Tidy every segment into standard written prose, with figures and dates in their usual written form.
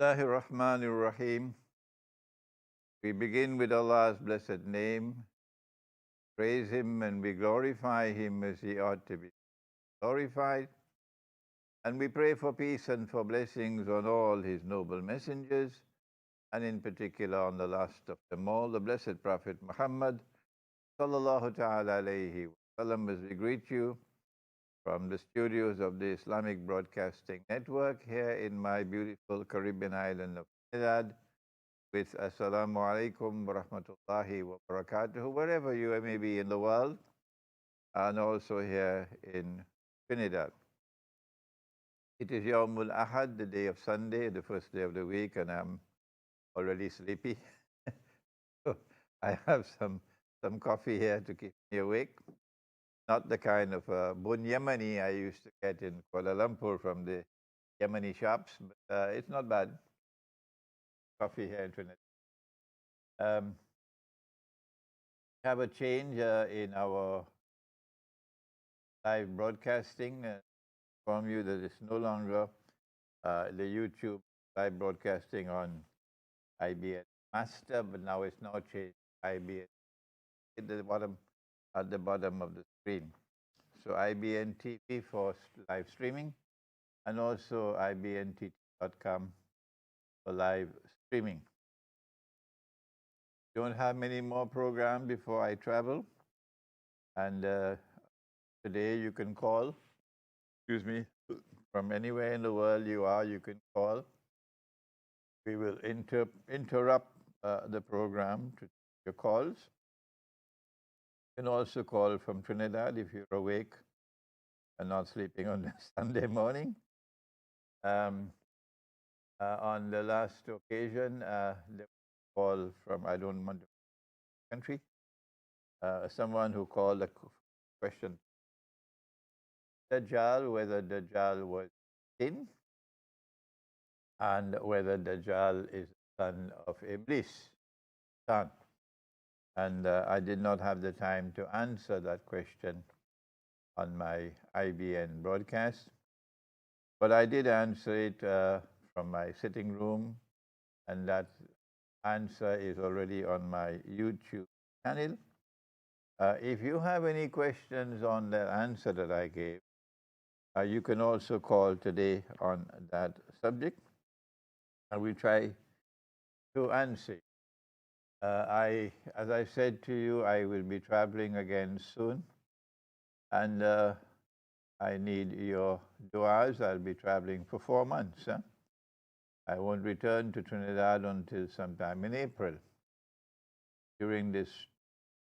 Bismillahirrahmanirrahim. We begin with Allah's blessed name, praise Him and we glorify Him as He ought to be glorified. And we pray for peace and for blessings on all His noble messengers, and in particular on the last of them all, the blessed Prophet Muhammad, sallallahu ta'ala alayhi wa sallam, as we greet you from the studios of the Islamic Broadcasting Network here in my beautiful Caribbean island of Trinidad, with Assalamu alaikum wa rahmatullahi wa barakatuh, wherever you may be in the world, and also here in Trinidad. It is Yawmul Ahad, the day of Sunday, the first day of the week, and I'm already sleepy. So I have some coffee here to keep me awake. Not the kind of bun Yemeni I used to get in Kuala Lumpur from the Yemeni shops, but it's not bad. Coffee here in Trinidad. Have a change in our live broadcasting. Inform you that it's no longer the YouTube live broadcasting on IBN Master, but now it's now changed IBN at the bottom of the screen. So IBN TV for live streaming, and also IBNTT.com for live streaming. Don't have many more programs before I travel, and today you can call, from anywhere in the world you can call. We will interrupt the program to take your calls. You can also call from Trinidad if you're awake and not sleeping on the Sunday morning. On the last occasion, there was a call from, I don't want to country, someone who called a question, Dajjal, whether Dajjal was sin, and whether Dajjal is son of Iblis, son. And I did not have the time to answer that question on my IBN broadcast, but I did answer it from my sitting room, and that answer is already on my YouTube channel. If you have any questions on the answer that I gave, you can also call today on that subject, and we try to answer. As I said to you, I will be traveling again soon, and I need your du'as. I'll be traveling for 4 months. I won't return to Trinidad until sometime in April. During this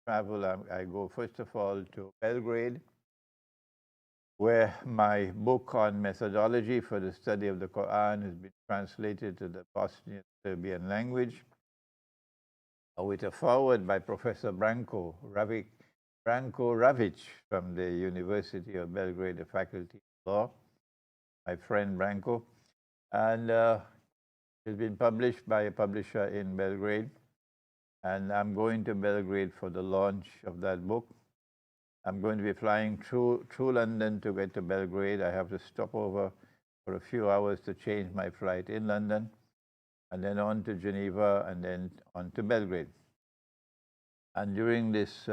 travel, I go first of all to Belgrade, where my book on methodology for the study of the Quran has been translated to the Bosnian Serbian language, with a foreword by Professor Branko Ravic from the University of Belgrade, the Faculty of Law, my friend Branko. And it's been published by a publisher in Belgrade. And I'm going to Belgrade for the launch of that book. I'm going to be flying through London to get to Belgrade. I have to stop over for a few hours to change my flight in London, and then on to Geneva, and then on to Belgrade. And during this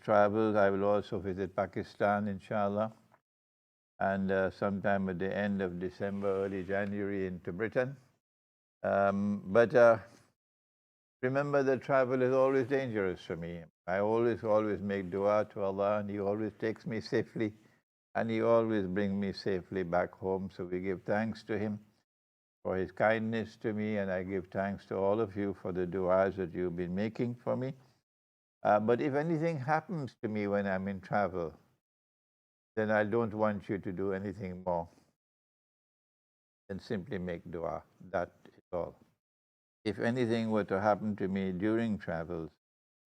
travel, I will also visit Pakistan, inshallah, and sometime at the end of December, early January, into Britain. But remember that travel is always dangerous for me. I always make dua to Allah, and He always takes me safely, and He always brings me safely back home. So we give thanks to Him for His kindness to me, and I give thanks to all of you for the du'as that you've been making for me. But if anything happens to me when I'm in travel, then I don't want you to do anything more than simply make dua. That is all. If anything were to happen to me during travels,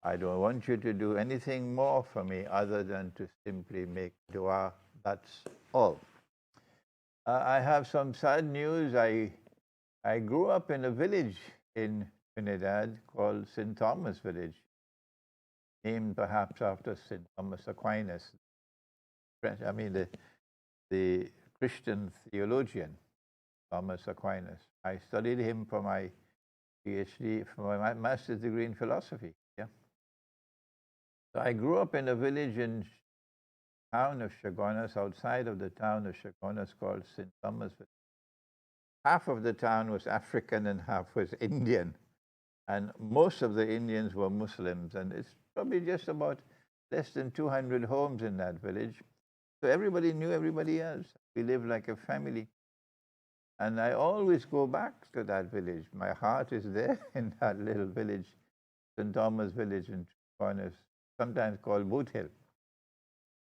I don't want you to do anything more for me other than to simply make dua. That's all. I have some sad news. I grew up in a village in Trinidad called St. Thomas Village, named perhaps after St. Thomas Aquinas, the Christian theologian. Thomas Aquinas. I studied him for my PhD, for my master's degree in philosophy. Yeah. So I grew up in a village in town of Chaguanas, outside of the town of Chaguanas, called St. Thomas. Half of the town was African and half was Indian. And most of the Indians were Muslims. And it's probably just about less than 200 homes in that village. So everybody knew everybody else. We lived like a family. And I always go back to that village. My heart is there in that little village, St. Thomas village in Chaguanas, sometimes called Boot Hill.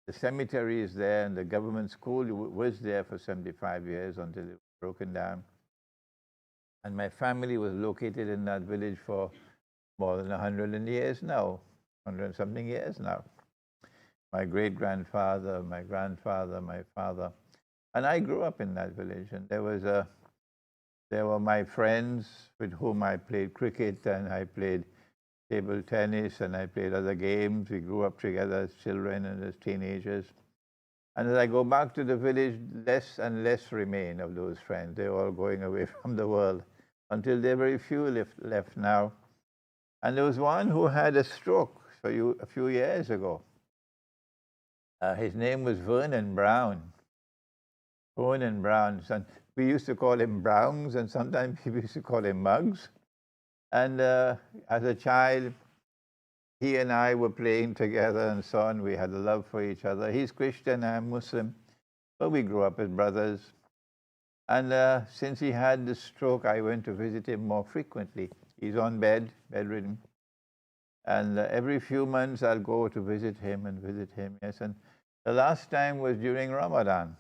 The cemetery is there, and the government school was there for 75 years until it was broken down. And my family was located in that village for more than 100 years now, 100-something years now. My great-grandfather, my grandfather, my father. And I grew up in that village, and there were my friends with whom I played cricket, and I played table tennis, and I played other games. We grew up together as children and as teenagers. And as I go back to the village, less and less remain of those friends. They're all going away from the world until there are very few left now. And there was one who had a stroke a few years ago. His name was Vernon Brown. Vernon Brown. We used to call him Browns, and sometimes people used to call him Muggs. And as a child, he and I were playing together and so on. We had a love for each other. He's Christian, I'm Muslim, but we grew up as brothers. And since he had the stroke, I went to visit him more frequently. He's on bedridden. And every few months I'll go to visit him, yes. And the last time was during Ramadan.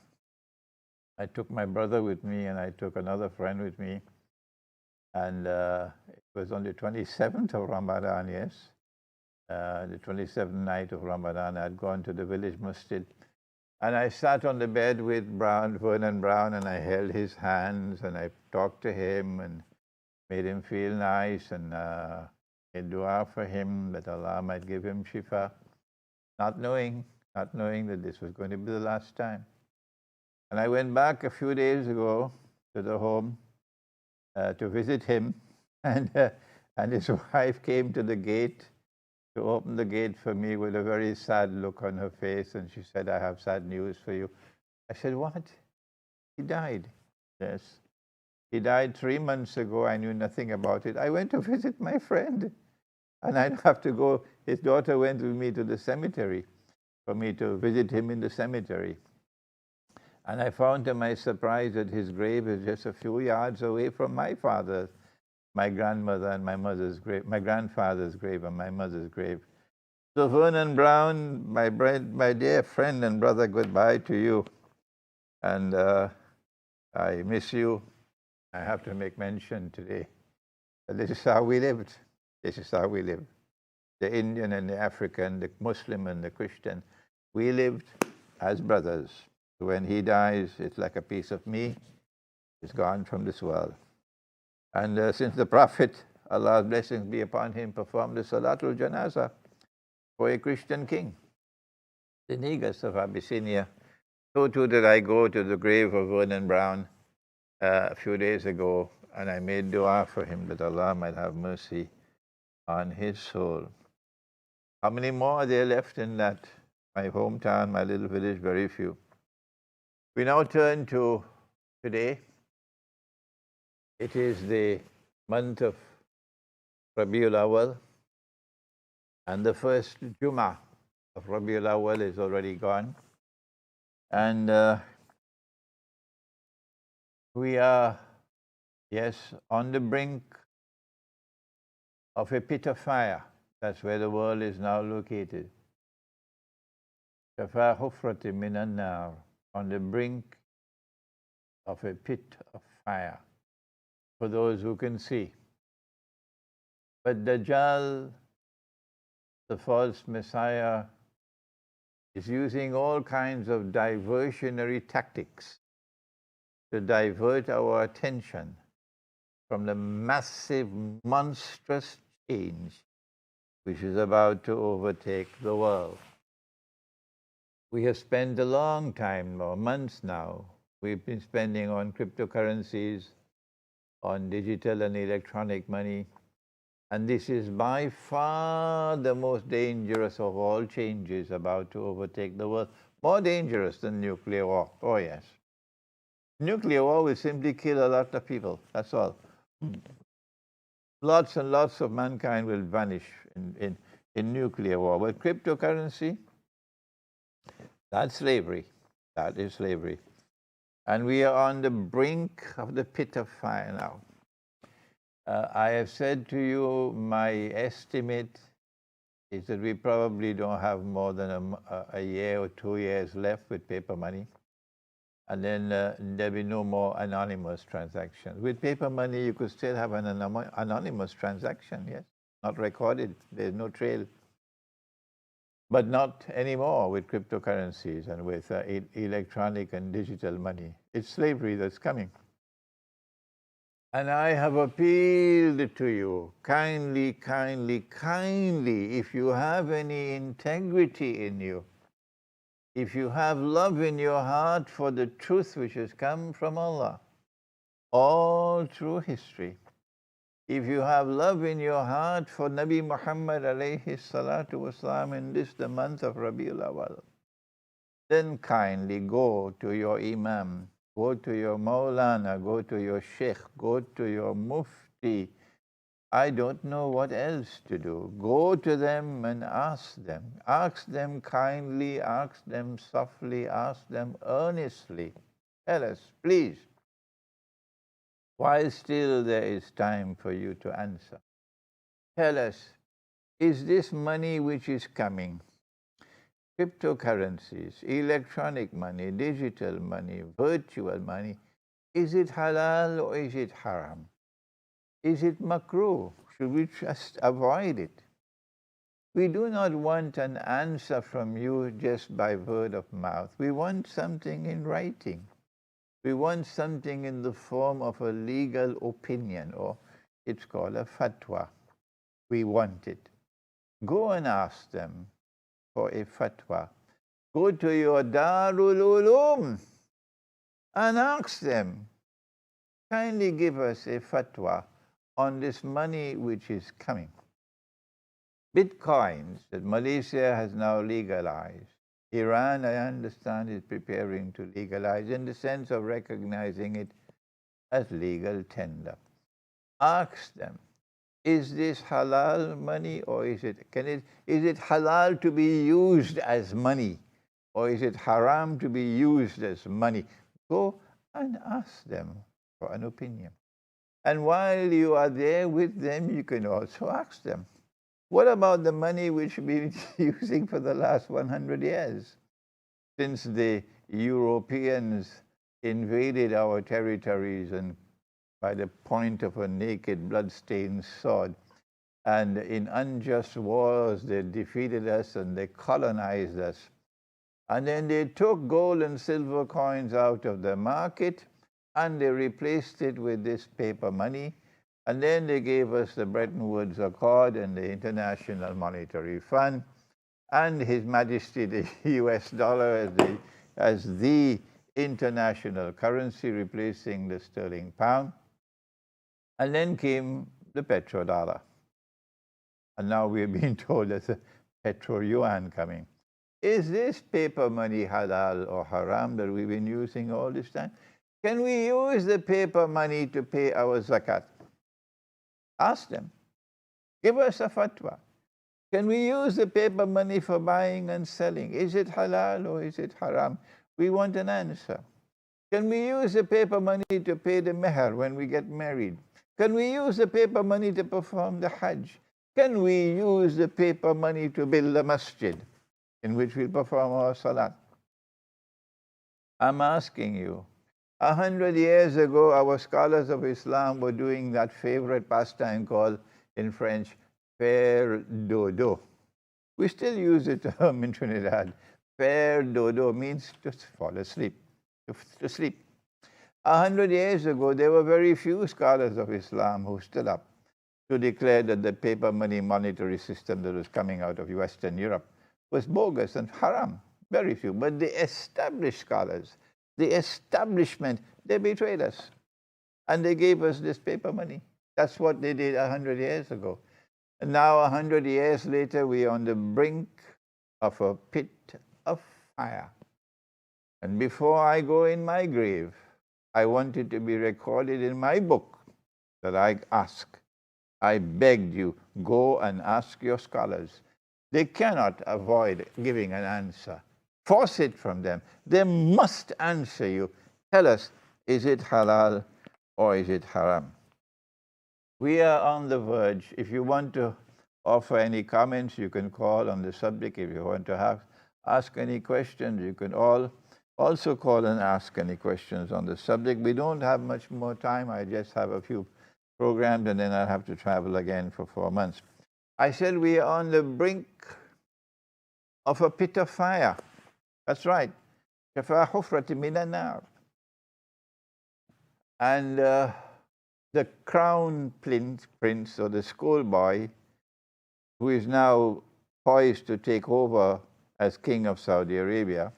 I took my brother with me, and I took another friend with me. And it was on the 27th of Ramadan, yes. The 27th night of Ramadan, I'd gone to the village masjid. And I sat on the bed with Vernon Brown, and I held his hands, and I talked to him and made him feel nice, and made dua for him that Allah might give him shifa, not knowing that this was going to be the last time. And I went back a few days ago to the home to visit him, and his wife came to the gate to open the gate for me with a very sad look on her face, and she said, "I have sad news for you." I said, "What?" "He died." "Yes. He died 3 months ago. I knew nothing about it. I went to visit my friend, and I'd have to go." His daughter went with me to the cemetery for me to visit him in the cemetery. And I found to my surprise that his grave is just a few yards away from my father, my grandmother and my mother's grave, my grandfather's grave and my mother's grave. So Vernon Brown, my dear friend and brother, goodbye to you. And I miss you. I have to make mention today that this is how we lived. This is how we lived. The Indian and the African, the Muslim and the Christian, we lived as brothers. When he dies, it's like a piece of me is gone from this world. And since the Prophet, Allah's blessings be upon him, performed the Salatul Janazah for a Christian king, the Negus of Abyssinia, so too did I go to the grave of Vernon Brown a few days ago, and I made dua for him that Allah might have mercy on his soul. How many more are there left in that, my hometown, my little village? Very few. We now turn to today. It is the month of Rabiul Awal, and the first Jummah of Rabiul Awal is already gone. And we are, yes, on the brink of a pit of fire. That's where the world is now located. Shafa hufrati minan nar, on the brink of a pit of fire, for those who can see. But Dajjal, the false Messiah, is using all kinds of diversionary tactics to divert our attention from the massive, monstrous change which is about to overtake the world. We have spent a long time, or months now, we've been spending on cryptocurrencies, on digital and electronic money. And this is by far the most dangerous of all changes about to overtake the world. More dangerous than nuclear war. Oh, yes. Nuclear war will simply kill a lot of people. That's all. Lots and lots of mankind will vanish in nuclear war. But cryptocurrency, that's slavery. That is slavery. And we are on the brink of the pit of fire now. I have said to you, my estimate is that we probably don't have more than a year or 2 years left with paper money. And then there'll be no more anonymous transactions. With paper money, you could still have an anonymous transaction, yes, not recorded. There's no trail. But not anymore with cryptocurrencies and with electronic and digital money. It's slavery that's coming. And I have appealed to you, kindly, kindly, kindly, if you have any integrity in you, if you have love in your heart for the truth which has come from Allah, all through history, if you have love in your heart for Nabi Muhammad alayhi salatu wasalam in this, the month of Rabiul Awal, then kindly go to your Imam, go to your Maulana, go to your Sheikh, go to your Mufti. I don't know what else to do. Go to them and ask them. Ask them kindly, ask them softly, ask them earnestly. Tell us, please, while still there is time for you to answer. Tell us, is this money which is coming, cryptocurrencies, electronic money, digital money, virtual money, is it halal or is it haram? Is it makruh? Should we just avoid it? We do not want an answer from you just by word of mouth. We want something in writing. We want something in the form of a legal opinion, or it's called a fatwa. We want it. Go and ask them for a fatwa. Go to your Darul Ulum and ask them, kindly give us a fatwa on this money which is coming. Bitcoins that Malaysia has now legalized. Iran, I understand, is preparing to legalize in the sense of recognizing it as legal tender. Ask them, is this halal money or is it halal to be used as money or is it haram to be used as money? Go and ask them for an opinion. And while you are there with them, you can also ask them, what about the money which we've been using for the last 100 years? Since the Europeans invaded our territories and by the point of a naked blood-stained sword, and in unjust wars they defeated us and they colonized us. And then they took gold and silver coins out of the market and they replaced it with this paper money. And then they gave us the Bretton Woods Accord and the International Monetary Fund and His Majesty the US dollar as the international currency, replacing the sterling pound. And then came the petrodollar. And now we're being told there's a petro yuan coming. Is this paper money halal or haram that we've been using all this time? Can we use the paper money to pay our zakat? Ask them. Give us a fatwa. Can we use the paper money for buying and selling? Is it halal or is it haram? We want an answer. Can we use the paper money to pay the meher when we get married? Can we use the paper money to perform the hajj? Can we use the paper money to build a masjid in which we'll perform our salat? I'm asking you, 100 years ago, our scholars of Islam were doing that favorite pastime called, in French, faire dodo. We still use the term in Trinidad. Faire dodo means to fall asleep, to sleep. 100 years ago, there were very few scholars of Islam who stood up to declare that the paper money monetary system that was coming out of Western Europe was bogus and haram. Very few. But the established scholars, the establishment, they betrayed us. And they gave us this paper money. That's what they did 100 years ago. And now 100 years later, we are on the brink of a pit of fire. And before I go in my grave, I want it to be recorded in my book that I begged you, go and ask your scholars. They cannot avoid giving an answer. Force it from them. They must answer you. Tell us, is it halal or is it haram? We are on the verge. If you want to offer any comments, you can call on the subject. If you want to ask any questions, you can also call and ask any questions on the subject. We don't have much more time. I just have a few programs and then I'll have to travel again for 4 months. I said we are on the brink of a pit of fire. That's right. And the crown prince or the schoolboy, who is now poised to take over as king of Saudi Arabia,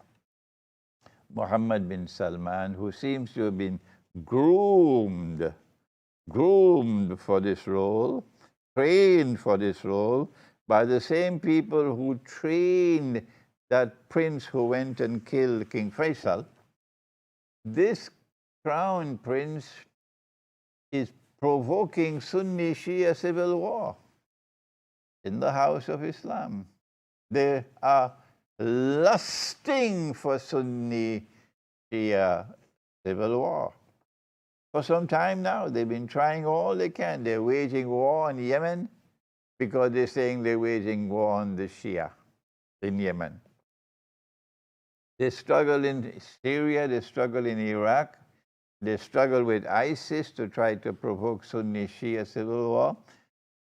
Mohammed bin Salman, who seems to have been groomed for this role, trained for this role by the same people who trained that prince who went and killed King Faisal. This crown prince is provoking Sunni-Syiah civil war in the house of Islam. They are lusting for Sunni-Syiah civil war. For some time now, they've been trying all they can. They're waging war on Yemen because they're saying they're waging war on the Shia in Yemen. They struggle in Syria, they struggle in Iraq, they struggle with ISIS to try to provoke Sunni-Shia civil war.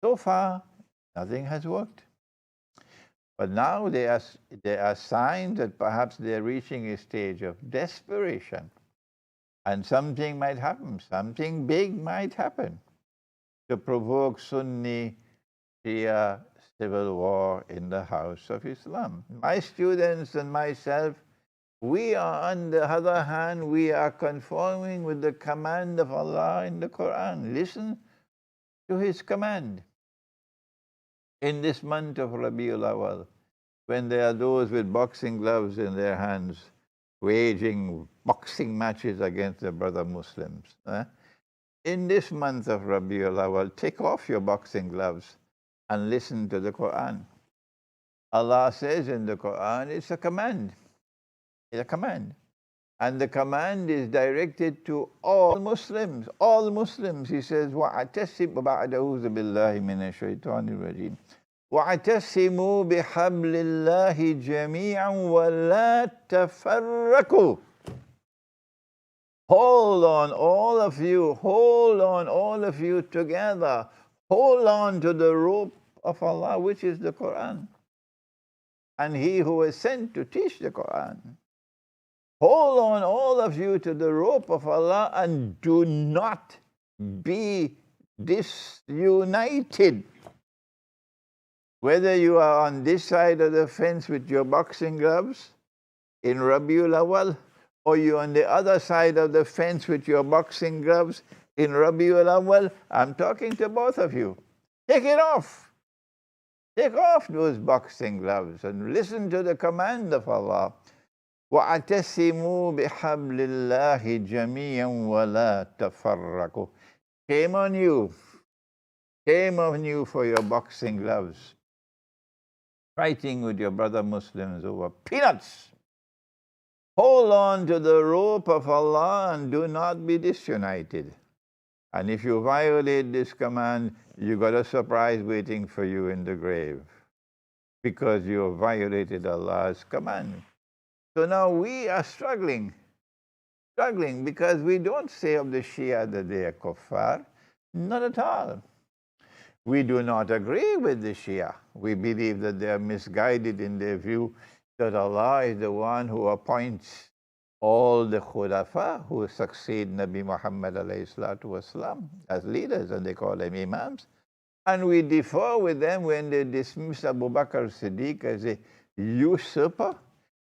So far, nothing has worked. But now there are signs that perhaps they're reaching a stage of desperation. And something might happen, something big might happen to provoke Sunni-Shia civil war in the house of Islam. My students and myself, we are, on the other hand, we are conforming with the command of Allah in the Quran. Listen to His command. In this month of Rabiul Awal, when there are those with boxing gloves in their hands, waging boxing matches against their brother Muslims. In this month of Rabiul Awal, take off your boxing gloves and listen to the Quran. Allah says in the Quran, it's a command. It's a command. And the command is directed to all Muslims. All Muslims. He says, وَاعْتَسِمْ بَعْدَ أَعُوذُ بِاللَّهِ مِنَ الشَّيْطَانِ الرَّجِيمِ وَاعْتَسِمُوا بِحَبْلِ اللَّهِ جَمِيعًا وَلَا تَفَرَّقُوا. Hold on, all of you. Hold on, all of you together. Hold on to the rope of Allah, which is the Quran. And He who is sent to teach the Quran. Hold on, all of you, to the rope of Allah and do not be disunited. Whether you are on this side of the fence with your boxing gloves in Rabiul Awal, or you're on the other side of the fence with your boxing gloves in Rabiul Awal, I'm talking to both of you. Take it off. Take off those boxing gloves and listen to the command of Allah. وَاعْتَسِمُوا بِحَبْلِ اللَّهِ جَمِيعًا وَلَا تَفَرَّقُوا. Shame on you. Shame on you for your boxing gloves. Fighting with your brother Muslims over peanuts. Hold on to the rope of Allah and do not be disunited. And if you violate this command, you got a surprise waiting for you in the grave, because you violated Allah's command. So now we are struggling because we don't say of the Shia that they are kuffar. Not at all. We do not agree with the Shia. We believe that they are misguided in their view that Allah is the one who appoints all the khulafa who succeed Nabi Muhammad ﷺ as leaders, and they call them imams. And we differ with them when they dismiss Abu Bakr Siddiq as a usurper.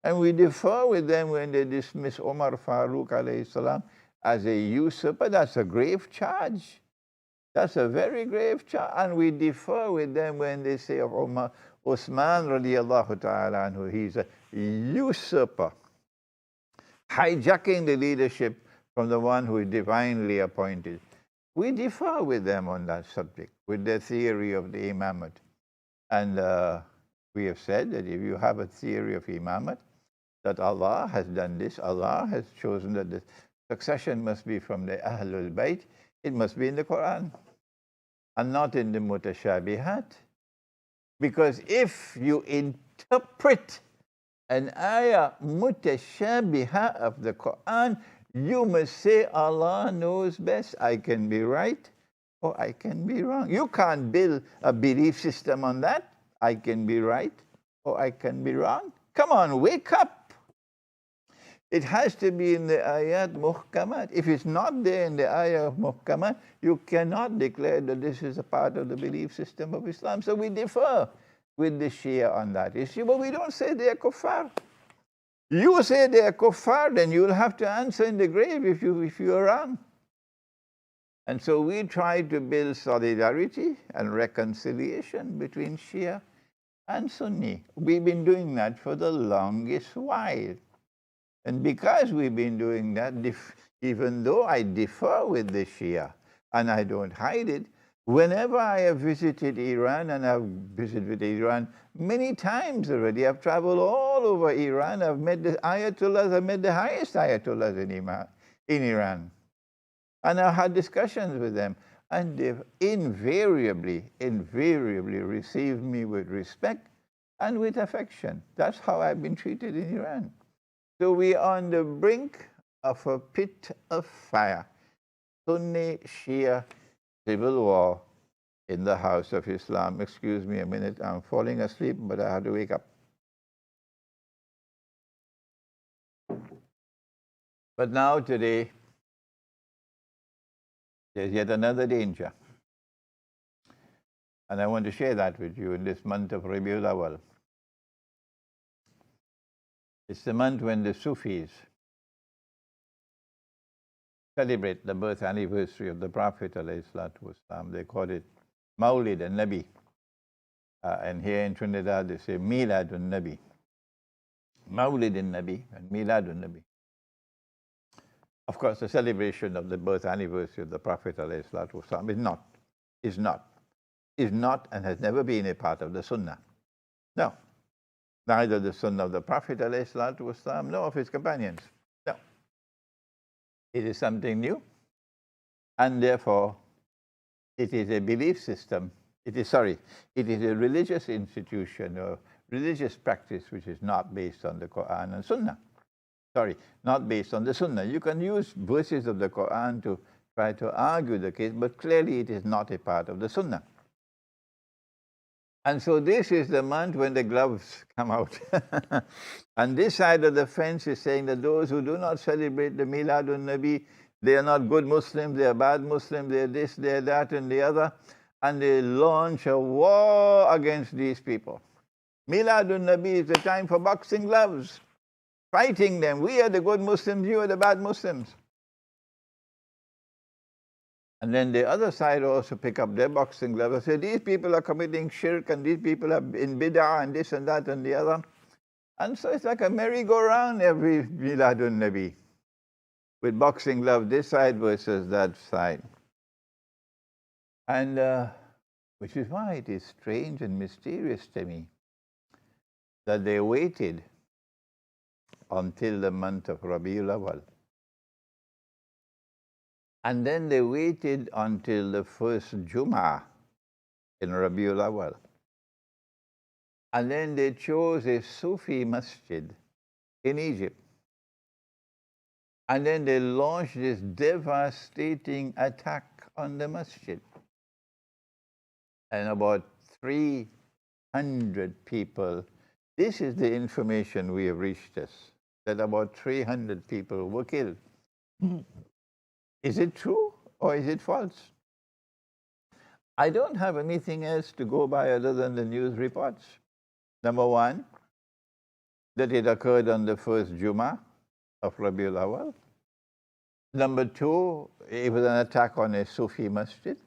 And we differ with them when they dismiss Omar Farooq alayhi salam as a usurper. That's a grave charge. That's a very grave charge. And we differ with them when they say of Umar, Usman radiallahu ta'ala anhu, he's a usurper, hijacking the leadership from the one who is divinely appointed. We differ with them on that subject, with their theory of the imamate. And we have said that if you have a theory of imamate, that Allah has done this, Allah has chosen that the succession must be from the Ahlul Bayt, it must be in the Quran and not in the mutashabihat. Because if you interpret an ayah mutashabiha of the Quran, you must say Allah knows best. I can be right or I can be wrong. You can't build a belief system on that. I can be right or I can be wrong. Come on, wake up. It has to be in the ayat muhkamat. If it's not there in the ayat of muhkamat, you cannot declare that this is a part of the belief system of Islam. So we differ with the Shia on that issue, but we don't say they are kuffar. You say they are kuffar, then you'll have to answer in the grave if you are wrong. And so we try to build solidarity and reconciliation between Shia and Sunni. We've been doing that for the longest while. And because we've been doing that, even though I differ with the Shia, and I don't hide it, whenever I have visited Iran, and I've visited Iran many times already, I've traveled all over Iran, I've met the Ayatollahs, I've met the highest Ayatollahs in Iran. And I've had discussions with them, and they've invariably received me with respect and with affection. That's how I've been treated in Iran. So we are on the brink of a pit of fire. Sunni-Shia civil war in the house of Islam. Excuse me a minute, I'm falling asleep, but I have to wake up. But now today, there's yet another danger. And I want to share that with you in this month of Rabiul Awal. It's the month when the Sufis celebrate the birth anniversary of the Prophet ﷺ. They call it Mawlid al-Nabi. And here in Trinidad, they say Milad al-Nabi. Mawlid al-Nabi and Milad al-Nabi. Of course, the celebration of the birth anniversary of the Prophet ﷺ is not and has never been a part of the Sunnah. No. Neither the Sunnah of the Prophet ﷺ nor of his companions. No. It is something new, and therefore it is a belief system. It is a religious institution or religious practice which is not based on the Quran and Sunnah. Not based on the Sunnah. You can use verses of the Quran to try to argue the case, but clearly it is not a part of the Sunnah. And so this is the month when the gloves come out. And this side of the fence is saying that those who do not celebrate the Milad al-Nabi, they are not good Muslims, they are bad Muslims, they are this, they are that, and the other. And they launch a war against these people. Milad al-Nabi is the time for boxing gloves, fighting them. We are the good Muslims, you are the bad Muslims. And then the other side also pick up their boxing gloves and say, these people are committing shirk, and these people are in bid'ah, and this and that and the other. And so it's like a merry-go-round every Milad al-Nabi, with boxing gloves this side versus that side. And which is why it is strange and mysterious to me that they waited until the month of Rabiul Awal. And then they waited until the first Jum'ah in Rabiul Awal. And then they chose a Sufi masjid in Egypt. And then they launched this devastating attack on the masjid. And about 300 people, this is the information we have reached us, that about 300 people were killed. Is it true or is it false? I don't have anything else to go by other than the news reports. Number one, that it occurred on the first Jummah of Rabiul Awal. Number two, it was an attack on a Sufi masjid.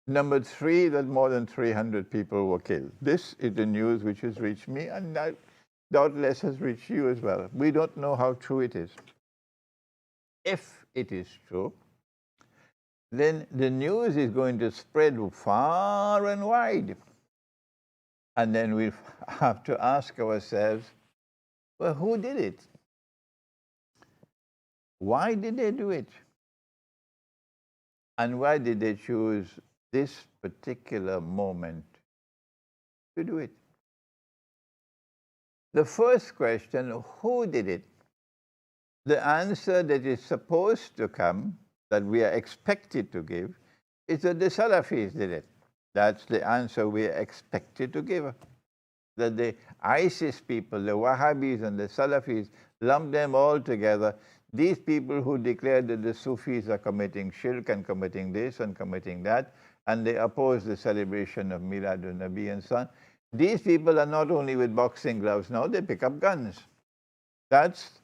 Number three, that more than 300 people were killed. This is the news which has reached me, and that doubtless has reached you as well. We don't know how true it is. If it is true, then the news is going to spread far and wide. And then we have to ask ourselves, well, who did it? Why did they do it? And why did they choose this particular moment to do it? The first question, who did it? The answer that is supposed to come, that we are expected to give, is that the Salafis did it. That's the answer we are expected to give. That the ISIS people, the Wahhabis and the Salafis, lump them all together. These people who declare that the Sufis are committing shirk and committing this and committing that, and they oppose the celebration of Miladun Nabi and so on. These people are not only with boxing gloves now, they pick up guns. That's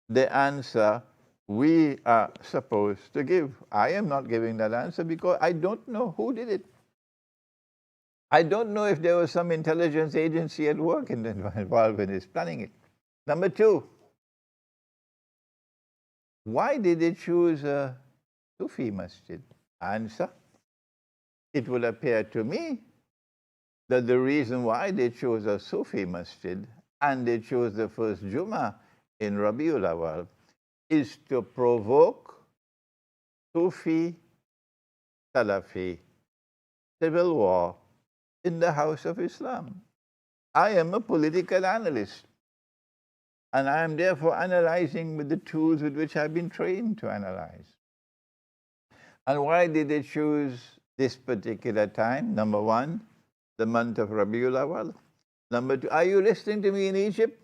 the answer we are supposed to give. I am not giving that answer because I don't know who did it. I don't know if there was some intelligence agency at work involved in this planning it. Number two, why did they choose a Sufi masjid? Answer, it will appear to me that the reason why they chose a Sufi masjid and they chose the first Jummah in Rabiul Awal is to provoke Sufi-Salafi civil war in the House of Islam. I am a political analyst, and I am therefore analyzing with the tools with which I've been trained to analyze. And why did they choose this particular time? Number one, the month of Rabiul Awal. Number two, are you listening to me in Egypt?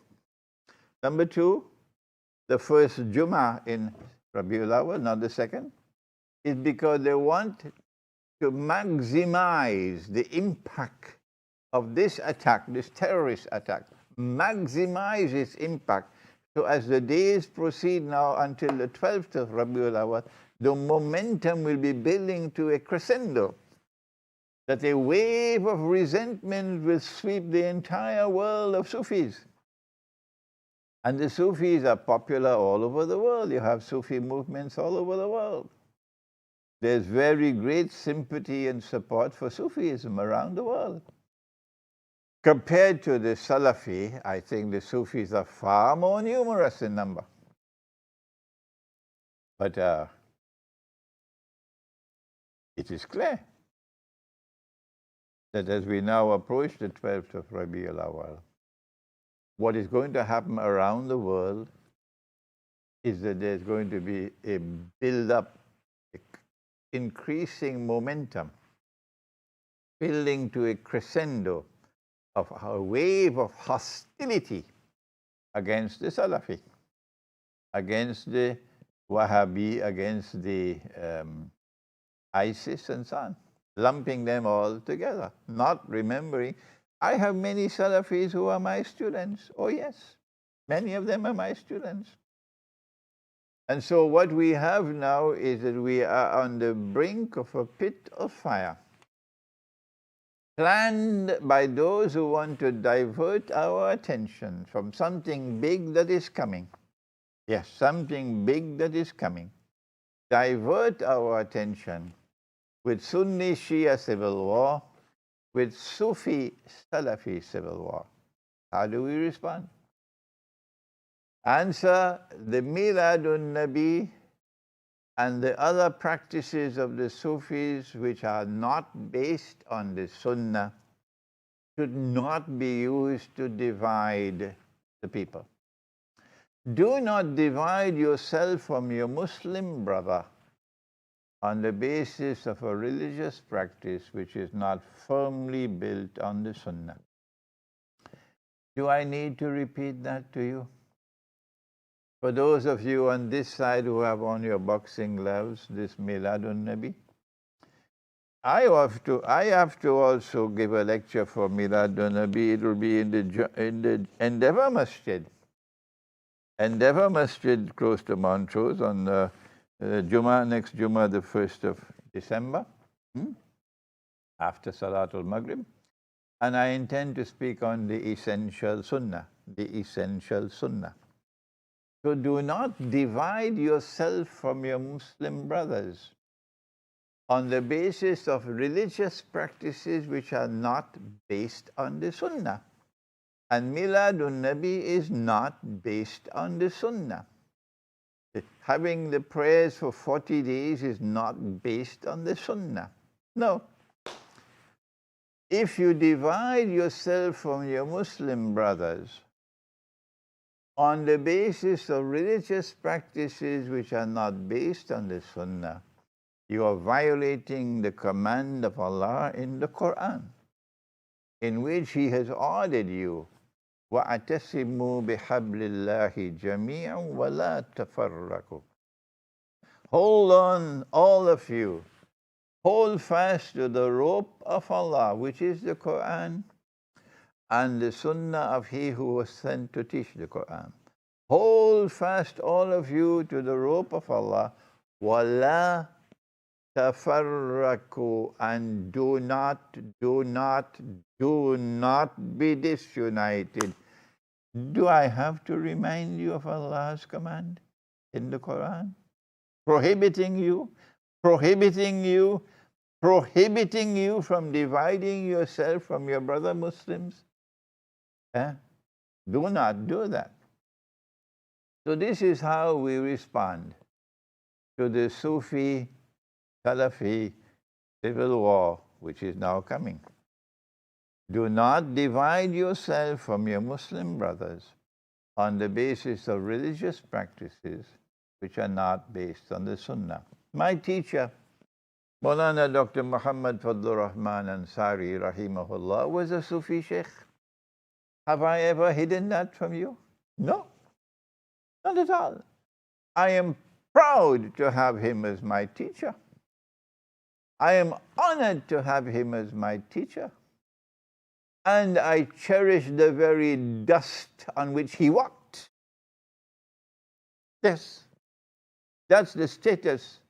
Number two, the first Jummah in Rabiul Awal, not the second, is because they want to maximize the impact of this attack, this terrorist attack, maximize its impact. So as the days proceed now until the 12th of Rabiul Awal, the momentum will be building to a crescendo, that a wave of resentment will sweep the entire world of Sufis. And the Sufis are popular all over the world. You have Sufi movements all over the world. There's very great sympathy and support for Sufism around the world. Compared to the Salafi, I think the Sufis are far more numerous in number. But it is clear that as we now approach the 12th of Rabiul Awal, what is going to happen around the world is that there's going to be a build-up, increasing momentum, building to a crescendo of a wave of hostility against the Salafi, against the Wahhabi, against the ISIS and so on, lumping them all together, not remembering. I have many Salafis who are my students. Oh yes, many of them are my students. And so what we have now is that we are on the brink of a pit of fire, planned by those who want to divert our attention from something big that is coming. Yes, something big that is coming. Divert our attention with Sunni-Syiah civil war, with Sufi-Salafi civil war. How do we respond? Answer, the Miladun Nabi and the other practices of the Sufis which are not based on the Sunnah should not be used to divide the people. Do not divide yourself from your Muslim brother on the basis of a religious practice which is not firmly built on the Sunnah. Do I need to repeat that to you? For those of you on this side who have on your boxing gloves, this Miladun Nabi, I have to also give a lecture for Miladun Nabi. It will be in the Endeavour Masjid. Endeavour Masjid close to Montrose on next Jummah, the 1st of December, after Salatul Maghrib. And I intend to speak on the essential Sunnah, the essential Sunnah. So do not divide yourself from your Muslim brothers on the basis of religious practices which are not based on the Sunnah. And Miladun Nabi is not based on the Sunnah. Having the prayers for 40 days is not based on the Sunnah. No. If you divide yourself from your Muslim brothers on the basis of religious practices which are not based on the Sunnah, you are violating the command of Allah in the Quran, in which He has ordered you, وَأَتَسِمُوا بِحَبْلِ اللَّهِ جَمِيعًا وَلَا تَفَرَّقُوا. Hold on, all of you. Hold fast to the rope of Allah, which is the Quran, and the Sunnah of He who was sent to teach the Quran. Hold fast, all of you, to the rope of Allah, وَلَا تَفَرَّقُوا, and do not be disunited. Do I have to remind you of Allah's command in the Quran? Prohibiting you from dividing yourself from your brother Muslims? Do not do that. So this is how we respond to the Sufi-Salafi civil war, which is now coming. Do not divide yourself from your Muslim brothers on the basis of religious practices which are not based on the Sunnah. My teacher, Maulana Dr. Muhammad Fadlur Rahman Ansari, rahimahullah, was a Sufi Sheikh. Have I ever hidden that from you? No, not at all. I am proud to have him as my teacher. I am honored to have him as my teacher. And I cherish the very dust on which he walked. Yes, that's the status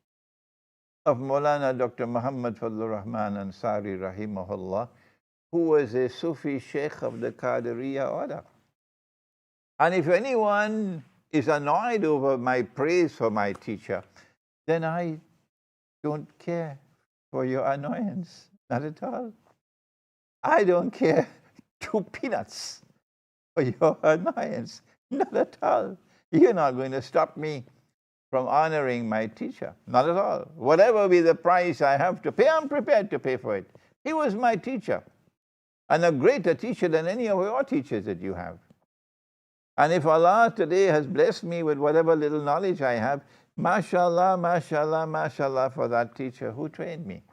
of Maulana Dr. Muhammad Fadlur Rahman Ansari, rahimahullah, who was a Sufi Sheikh of the Qadiriyya order. And if anyone is annoyed over my praise for my teacher, then I don't care for your annoyance, not at all. I don't care 2 peanuts for your annoyance, not at all. You're not going to stop me from honoring my teacher, not at all. Whatever be the price I have to pay, I'm prepared to pay for it. He was my teacher, and a greater teacher than any of your teachers that you have. And if Allah today has blessed me with whatever little knowledge I have, mashallah, mashallah, mashallah for that teacher who trained me.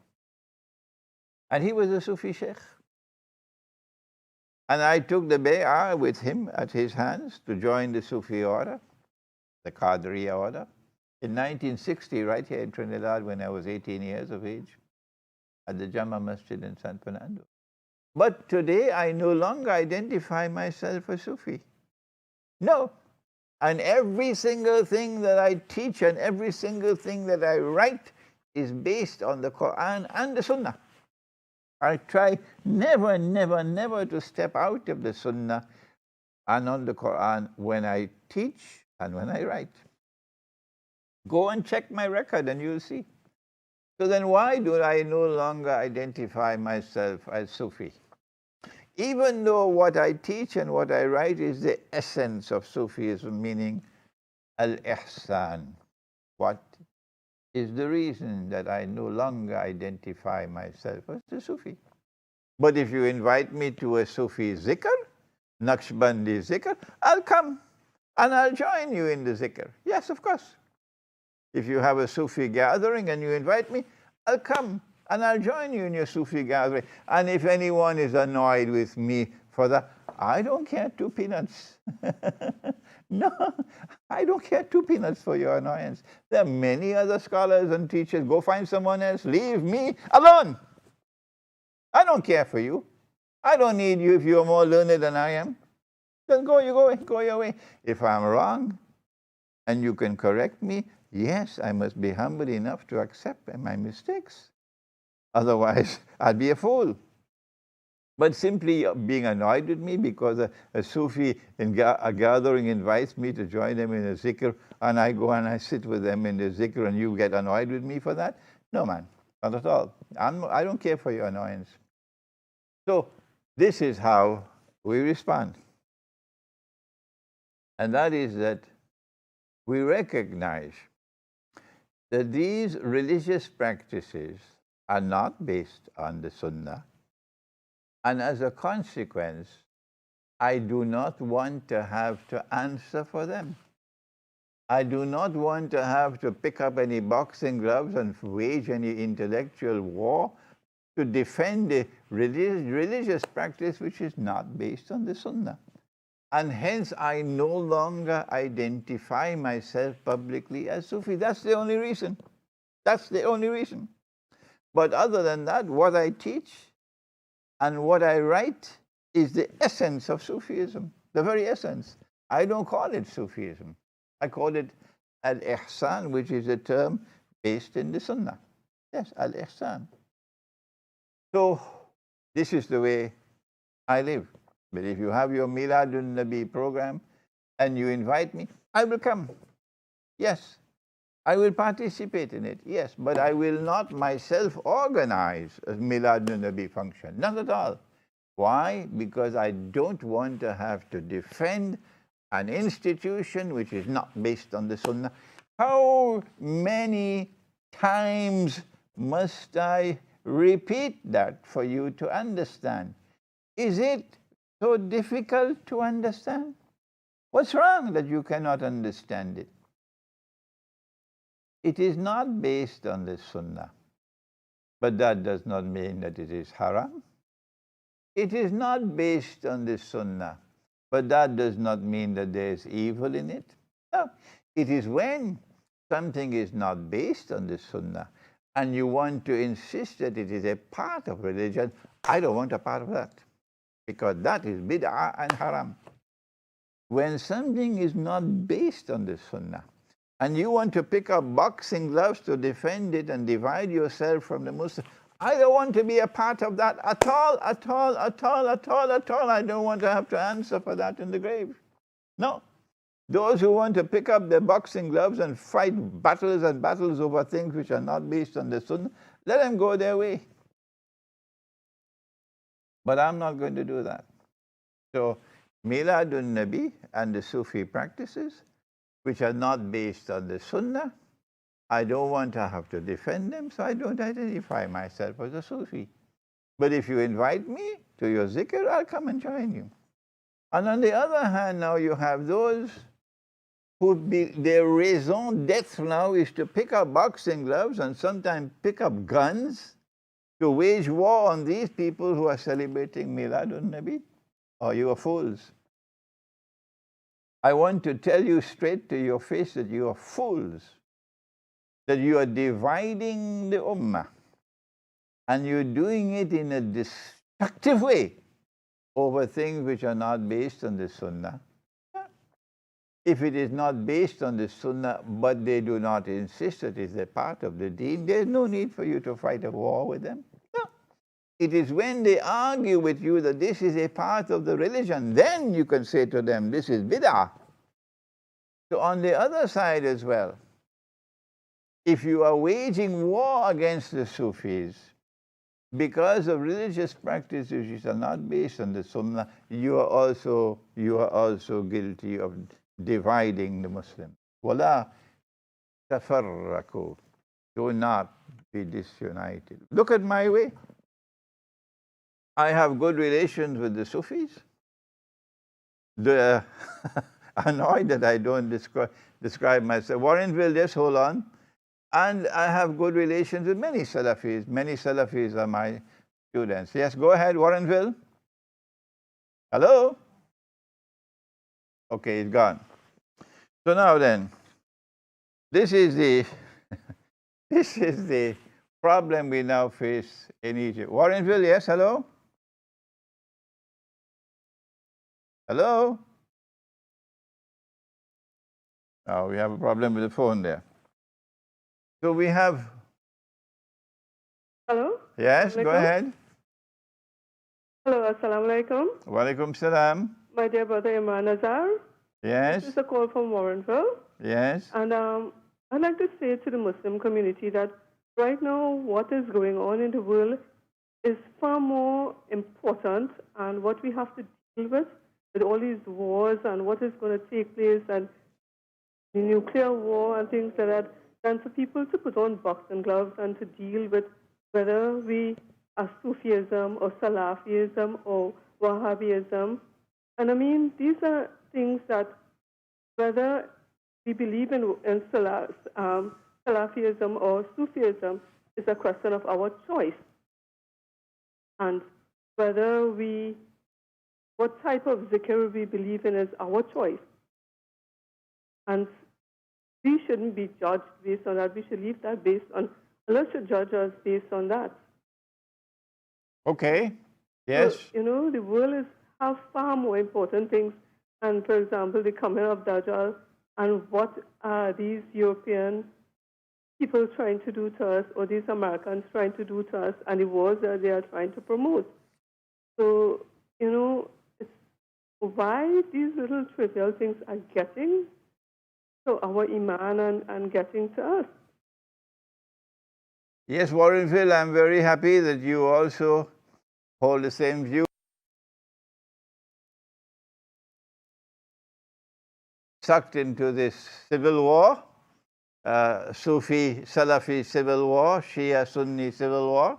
And he was a Sufi Sheikh. And I took the bay'ah with him at his hands to join the Sufi order, the Qadiriyya order, in 1960, right here in Trinidad, when I was 18 years of age, at the Jama Masjid in San Fernando. But today I no longer identify myself as Sufi. No. And every single thing that I teach and every single thing that I write is based on the Quran and the Sunnah. I try never, never, never to step out of the Sunnah and on the Quran when I teach and when I write. Go and check my record and you'll see. So then why do I no longer identify myself as Sufi? Even though what I teach and what I write is the essence of Sufism, meaning al-ihsan. What is the reason that I no longer identify myself as a Sufi? But if you invite me to a Sufi zikr, Naqshbandi zikr, I'll come and I'll join you in the zikr. Yes, of course. If you have a Sufi gathering and you invite me, I'll come and I'll join you in your Sufi gathering. And if anyone is annoyed with me for that, I don't care 2 peanuts. No, I don't care two peanuts for your annoyance. There are many other scholars and teachers. Go find someone else. Leave me alone. I don't care for you. I don't need you if you're more learned than I am. Just go your way. If I'm wrong and you can correct me, yes, I must be humble enough to accept my mistakes. Otherwise, I'd be a fool. But simply being annoyed with me because a Sufi in a gathering invites me to join them in a zikr, and I go and I sit with them in the zikr, and you get annoyed with me for that? No, man, not at all. I don't care for your annoyance. So this is how we respond. And that is that we recognize that these religious practices are not based on the Sunnah. And as a consequence, I do not want to have to answer for them. I do not want to have to pick up any boxing gloves and wage any intellectual war to defend a religious practice which is not based on the Sunnah. And hence, I no longer identify myself publicly as Sufi. That's the only reason. That's the only reason. But other than that, what I teach and what I write is the essence of Sufism, the very essence. I don't call it Sufism. I call it al-ihsan, which is a term based in the Sunnah. Yes, al-ihsan. So this is the way I live. But if you have your Miladun Nabi program and you invite me, I will come. Yes. I will participate in it, yes, but I will not myself organize a Miladun Nabi function. Not at all. Why? Because I don't want to have to defend an institution which is not based on the Sunnah. How many times must I repeat that for you to understand? Is it so difficult to understand? What's wrong that you cannot understand it? It is not based on the Sunnah, but that does not mean that it is haram. It is not based on the Sunnah, but that does not mean that there is evil in it. No, it is when something is not based on the Sunnah and you want to insist that it is a part of religion. I don't want a part of that, because that is bid'ah and haram. When something is not based on the Sunnah, and you want to pick up boxing gloves to defend it and divide yourself from the Muslims, I don't want to be a part of that at all, at all, at all, at all, at all. I don't want to have to answer for that in the grave. No. Those who want to pick up their boxing gloves and fight battles and battles over things which are not based on the Sunnah, let them go their way. But I'm not going to do that. So, Miladun Nabi and the Sufi practices, which are not based on the Sunnah, I don't want to have to defend them, so I don't identify myself as a Sufi. But if you invite me to your zikr, I'll come and join you. And on the other hand, now you have those who their raison d'etre now is to pick up boxing gloves and sometimes pick up guns to wage war on these people who are celebrating Miladun Nabi. Oh, you are fools. I want to tell you straight to your face that you are fools, that you are dividing the ummah, and you're doing it in a destructive way over things which are not based on the Sunnah. If it is not based on the Sunnah, but they do not insist that it is a part of the deen, there's no need for you to fight a war with them. No. It is when they argue with you that this is a part of the religion, then you can say to them, this is bid'ah. So on the other side as well, if you are waging war against the Sufis because of religious practices which are not based on the Sunnah, you are also guilty of dividing the Muslims. Wala tafarraku. Do not be disunited. Look at my way. I have good relations with the Sufis. They're annoyed that I don't describe myself. Warrenville, just hold on. And I have good relations with many Salafis. Many Salafis are my students. Yes, go ahead, Warrenville. Hello? Okay, it's gone. So now then, this is the this is the problem we now face in Egypt. Warrenville, yes, hello? Hello? Oh, we have a problem with the phone there. So we have... Hello? Yes, go ahead. Hello, assalamu alaikum. Wa alaikum salam. My dear brother Imran Hosein. Yes. This is a call from Warrenville. Yes. And I'd like to say to the Muslim community that right now what is going on in the world is far more important, and what we have to deal with all these wars and what is going to take place and the nuclear war and things like that, than for people to put on boxing gloves and to deal with whether we are Sufism or Salafism or Wahhabism. And I mean, these are things that whether we believe in Salafism or Sufism is a question of our choice. And whether what type of zikr we believe in is our choice. And we shouldn't be judged based on that. We should leave that based on, Allah should judge us based on that. Okay. Yes. So, you know, the world have far more important things. And for example, the coming of Dajjal, and what are these European people trying to do to us, or these Americans trying to do to us, and the wars that they are trying to promote. So, you know, it's why these little trivial things are getting to our iman and getting to us. Yes, Warrenville, I'm very happy that you also hold the same view. Sucked into this civil war, Sufi-Salafi civil war, Shia-Sunni civil war,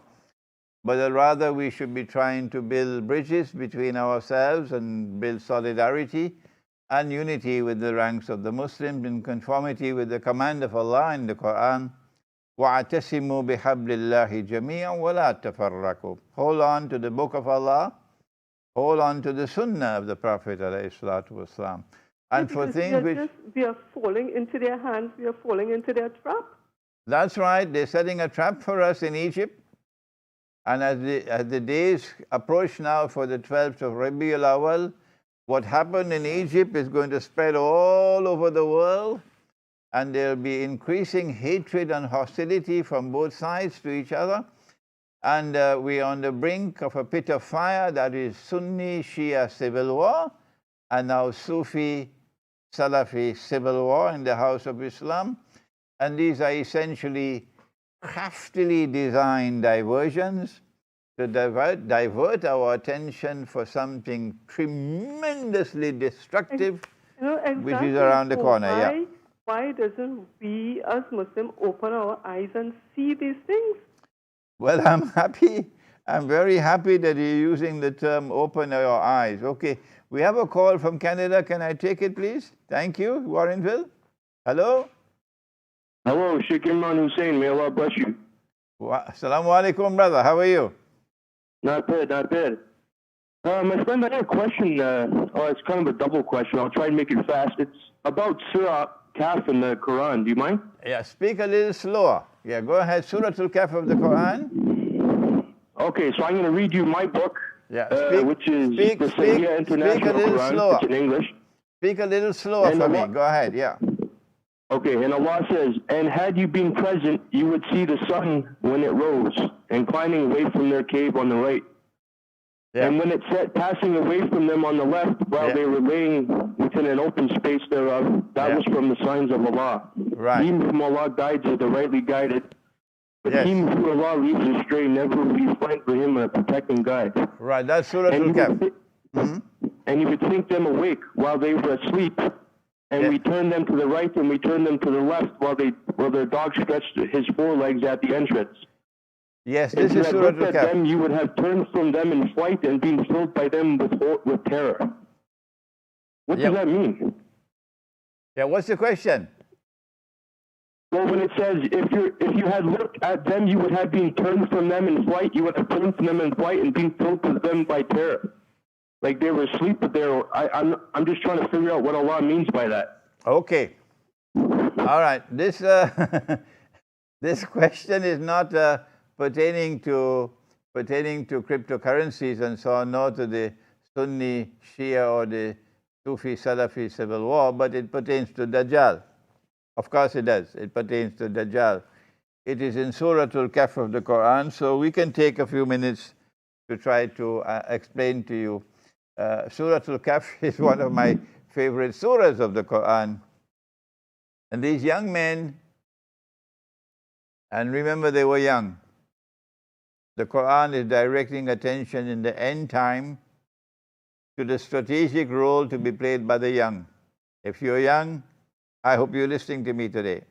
but rather we should be trying to build bridges between ourselves and build solidarity and unity with the ranks of the Muslims in conformity with the command of Allah in the Quran. وَاعْتَسِمُوا بِحَبْلِ اللَّهِ جَمِيعًا وَلَا تَفَرَّقُوا. Hold on to the book of Allah, hold on to the sunnah of the Prophet ﷺ. And for things which... we are falling into their hands, we are falling into their trap. That's right, they're setting a trap for us in Egypt. And as the days approach now for the 12th of Rabiul Awal, what happened in Egypt is going to spread all over the world, and there'll be increasing hatred and hostility from both sides to each other. And we're on the brink of a pit of fire that is Sunni-Shia civil war, and now Sufi-Salafi civil war in the house of Islam. And these are essentially craftily designed diversions to divert our attention for something tremendously destructive, exactly, which is around the corner. Why doesn't we as Muslims open our eyes and see these things? Well, I'm happy. I'm very happy that you're using the term open your eyes. Okay, we have a call from Canada. Can I take it, please? Thank you, Warrenville. Hello? Hello, Sheikh Imran Hosein. May Allah bless you. Assalamu alaikum, brother. How are you? Not bad, not bad. My friend, I had a question. It's kind of a double question. I'll try and make it fast. It's about Surah Kaf in the Quran. Do you mind? Yeah, speak a little slower. Yeah, go ahead. Surah Al-Kaf of the Quran. Okay, so I'm going to read you my book, which is the Suni-Syiah International Quran. Slower. It's in English. Speak a little slower for me. Go ahead, yeah. Okay, and Allah says, and had you been present, you would see the sun when it rose, inclining away from their cave on the right. Yeah. And when it set, passing away from them on the left, while they were laying within an open space thereof, that was from the signs of Allah. Right. He whom Allah guides is the rightly guided, but he whom Allah leaves astray never will be find for him a protecting guide. Right, that's Surah Al-Kaf. And you would think them awake while they were asleep, and we turned them to the right and we turned them to the left while their dog stretched his forelegs at the entrance. Yes, this is Surah Al-Kaf. You would have turned from them in flight and been filled by them with terror. What does that mean? Yeah, what's the question? Well, when it says, if you had looked at them, you would have been turned from them in flight, you would have turned from them in flight and been filled with them by terror. Like they were asleep, but I'm just trying to figure out what Allah means by that. Okay. All right. This this question is not pertaining to cryptocurrencies and so on, nor to the Suni-Syiah or the Sufi-Salafi civil war, but it pertains to Dajjal. Of course it does. It pertains to Dajjal. It is in Surah Al-Kahf of the Quran, so we can take a few minutes to try to explain to you. Surah Al-Kahf is one of my favorite surahs of the Quran. And these young men, and remember they were young. The Quran is directing attention in the end time to the strategic role to be played by the young. If you're young, I hope you're listening to me today.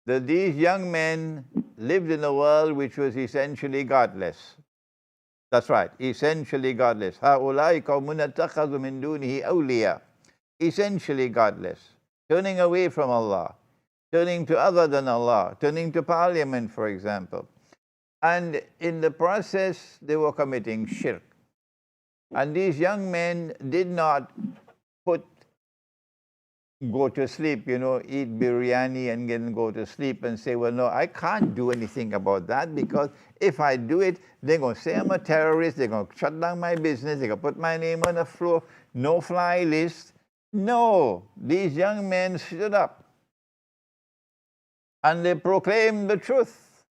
That these young men lived in a world which was essentially godless. That's right, essentially godless. هَؤُلَاءِ قَوْمٌ اتَّخَذُوا مِن دُونِهِ أَوْلِيَاءَ. Essentially godless, turning away from Allah, turning to other than Allah, turning to parliament, for example. And in the process, they were committing shirk. And these young men did not go to sleep, eat biryani and then go to sleep and say, well, no, I can't do anything about that because if I do it, they're going to say I'm a terrorist, they're going to shut down my business, they're going to put my name on a no-fly list. No, these young men stood up and they proclaimed the truth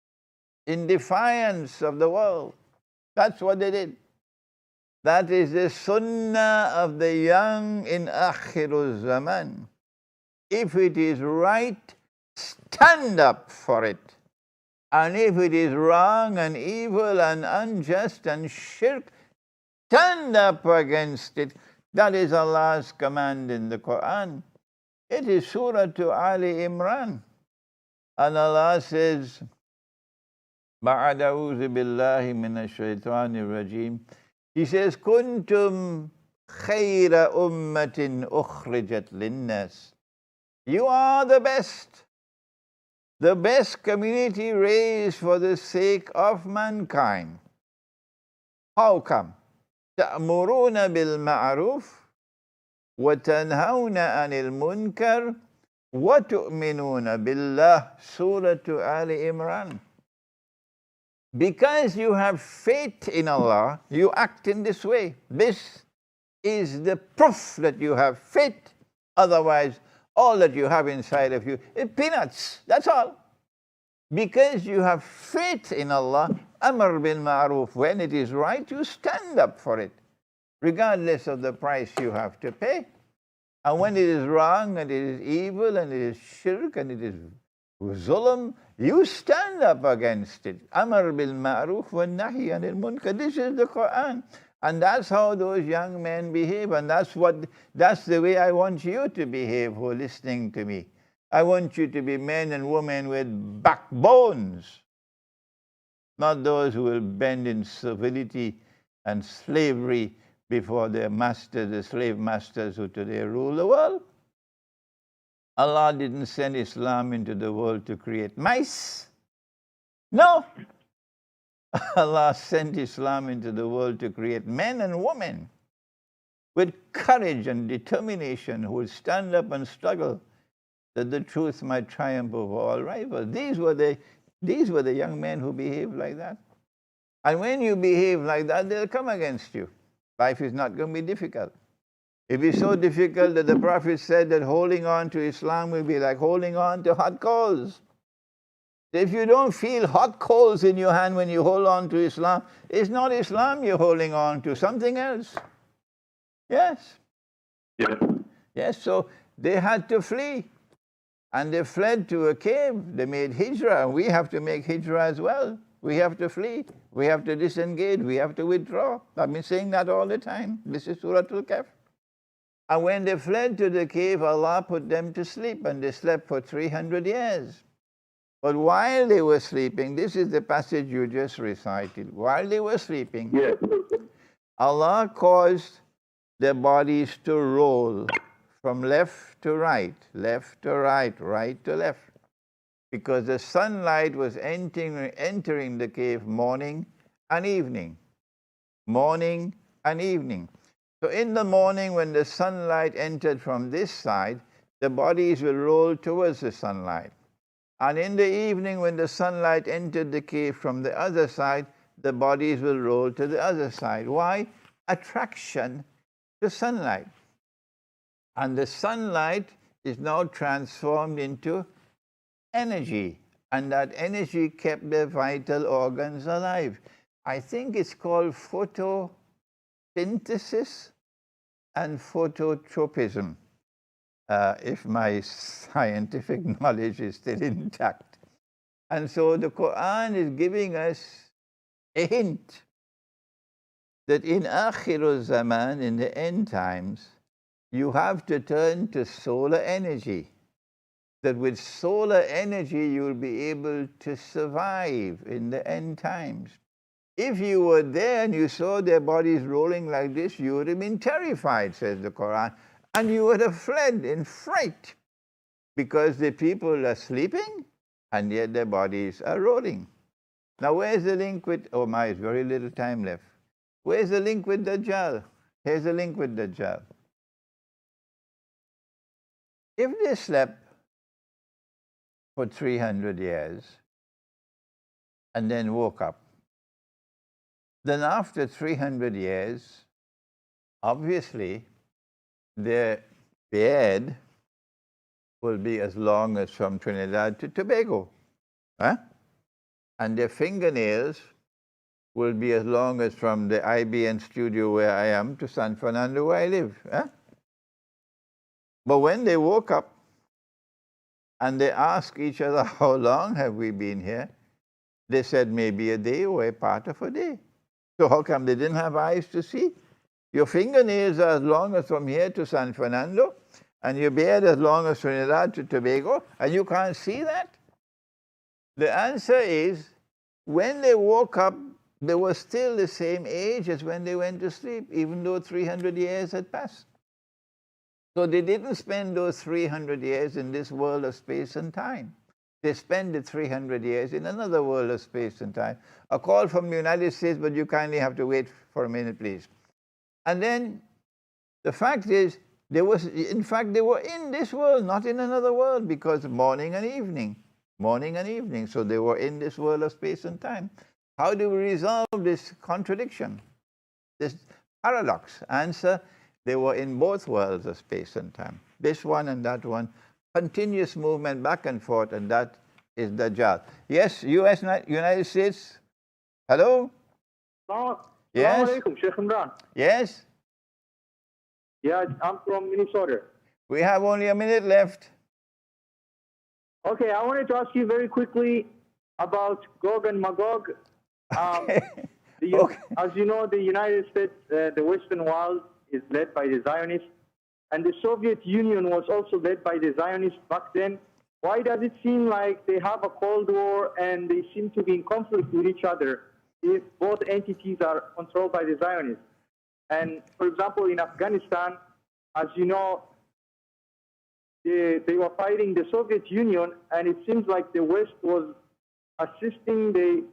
in defiance of the world. That's what they did. That is the sunnah of the young in Akhirul Zaman. If it is right, stand up for it. And if it is wrong and evil and unjust and shirk, stand up against it. That is Allah's command in the Quran. It is Surah to Ali Imran. And Allah says, بَعَدَ أَعُوذُ بِاللَّهِ مِنَ الشَّيْطَانِ الرَّجِيمِ. He says, كُنْتُمْ خَيْرَ أُمَّةٍ أُخْرِجَتْ لِلنَّاسِ. You are the best community raised for the sake of mankind. How come? تَأْمُرُونَ بِالْمَعْرُوفِ وَتَنْهَوْنَ عَنِ الْمُنْكَرِ وَتُؤْمِنُونَ بِاللَّهِ. Surah to Ali Imran. Because you have faith in Allah, you act in this way. This is the proof that you have faith. Otherwise, all that you have inside of you is peanuts. That's all. Because you have faith in Allah, amr bil ma'ruf. When it is right, you stand up for it, regardless of the price you have to pay. And when it is wrong, and it is evil, and it is shirk, and it is zulm, you stand up against it. Amr bil ma'ruf wa nahi anil munkar. This is the Quran. And that's how those young men behave. And that's the way I want you to behave who are listening to me. I want you to be men and women with backbones. Not those who will bend in servility and slavery before their masters, the slave masters who today rule the world. Allah didn't send Islam into the world to create mice. No. Allah sent Islam into the world to create men and women with courage and determination who would stand up and struggle that the truth might triumph over all rivals. These were the young men who behaved like that. And when you behave like that, they'll come against you. Life is not going to be difficult. It will be so difficult that the Prophet said that holding on to Islam will be like holding on to hot coals. If you don't feel hot coals in your hand when you hold on to Islam, it's not Islam you're holding on to, something else. Yes. Yeah. Yes, so they had to flee. And they fled to a cave. They made hijrah, and we have to make hijrah as well. We have to flee. We have to disengage. We have to withdraw. I've been saying that all the time. This is Surah Al-Kahf. And when they fled to the cave, Allah put them to sleep, and they slept for 300 years. But while they were sleeping, this is the passage you just recited. While they were sleeping, Allah caused their bodies to roll from left to right, right to left. Because the sunlight was entering the cave morning and evening. Morning and evening. So in the morning when the sunlight entered from this side, the bodies will roll towards the sunlight. And in the evening, when the sunlight entered the cave from the other side, the bodies will roll to the other side. Why? Attraction to sunlight. And the sunlight is now transformed into energy. And that energy kept the vital organs alive. I think it's called photosynthesis and phototropism, if my scientific knowledge is still intact. And so the Quran is giving us a hint that in Akhirul Zaman, in the end times, you have to turn to solar energy. That with solar energy, you'll be able to survive in the end times. If you were there and you saw their bodies rolling like this, you would have been terrified, says the Quran, and you would have fled in fright because the people are sleeping and yet their bodies are rolling. Now, where's the link with, oh my, it's very little time left. Where's the link with Dajjal? Here's the link with Dajjal. If they slept for 300 years and then woke up, then after 300 years, obviously, their beard will be as long as from Trinidad to Tobago. Huh? And their fingernails will be as long as from the IBN studio where I am to San Fernando where I live. Huh? But when they woke up and they asked each other, how long have we been here? They said maybe a day or a part of a day. So how come they didn't have eyes to see? Your fingernails are as long as from here to San Fernando, and your beard as long as Trinidad to Tobago, and you can't see that? The answer is, when they woke up, they were still the same age as when they went to sleep, even though 300 years had passed. So they didn't spend those 300 years in this world of space and time. They spend the 300 years in another world of space and time. A call from the United States, but you kindly have to wait for a minute, please. And then the fact is, in fact, they were in this world, not in another world, because morning and evening. So they were in this world of space and time. How do we resolve this contradiction, this paradox? Answer, they were in both worlds of space and time. This one and that one. Continuous movement back and forth, and that is Dajjal. Yes, United States. Hello? Yes? Sheikh Imran. Yes? Yeah, I'm from Minnesota. We have only a minute left. Okay, I wanted to ask you very quickly about Gog and Magog. Okay. As you know, the United States, the Western world is led by the Zionists. And the Soviet Union was also led by the Zionists back then. Why does it seem like they have a Cold War and they seem to be in conflict with each other if both entities are controlled by the Zionists? And for example, in Afghanistan, as you know, they were fighting the Soviet Union, and it seems like the West was assisting the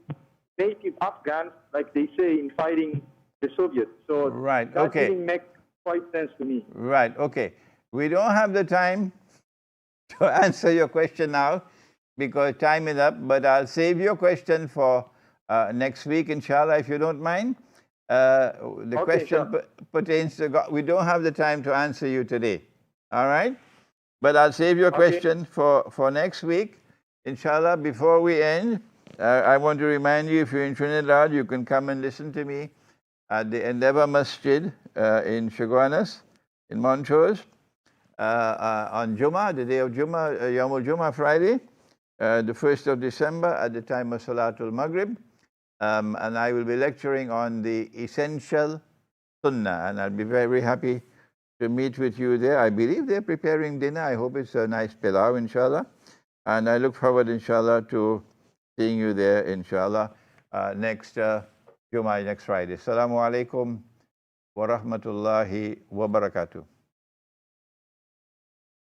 native Afghans, like they say, in fighting the Soviets. So right, that okay. didn't make quite sense to me. Right, okay. We don't have the time to answer your question now because time is up, but I'll save your question for next week, inshallah, if you don't mind. The question pertains to God. We don't have the time to answer you today, all right? But I'll save your question for next week, inshallah. Before we end, I want to remind you, if you're in Trinidad, you can come and listen to me at the Endeavour Masjid in Chaguanas, in Montrose, on Jummah, the day of Jummah, Yawmul Jummah, Friday, the 1st of December, at the time of Salatul Maghrib. And I will be lecturing on the essential Sunnah, and I'll be very happy to meet with you there. I believe they're preparing dinner. I hope it's a nice pilau, inshallah. And I look forward, inshallah, to seeing you there, inshallah, next Jummah, next Friday. Assalamu alaikum wa rahmatullahi wa barakatuh.